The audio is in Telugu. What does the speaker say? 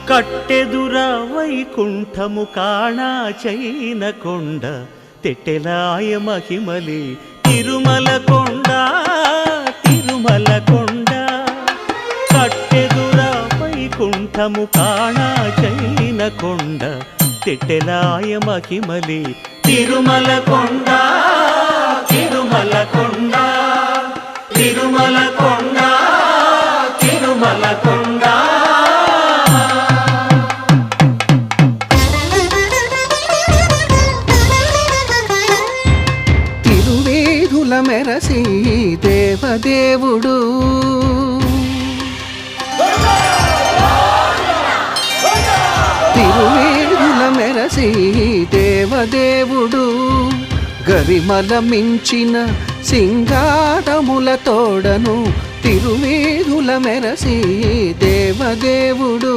కట్టెదుర వైకుంఠము కాణా చైన కొండ తెట్టెలాయ మహిమలి తిరుమల కొండ తిరుమల కొండ కట్టెదుర వైకుంఠము కాణా చైన కొండ తెట్టెలాయ మహిమలి తిరుమల కొండ తిరుమల కొండ తిరుమల కొండ తిరుమల కొండ తిరువేధుల మెరసి దేవదేవుడు తిరువేధుల మెరసి దేవదేవుడు గరిమల మించిన సింగారముల తోడను తిరువేధుల మెరసి దేవదేవుడు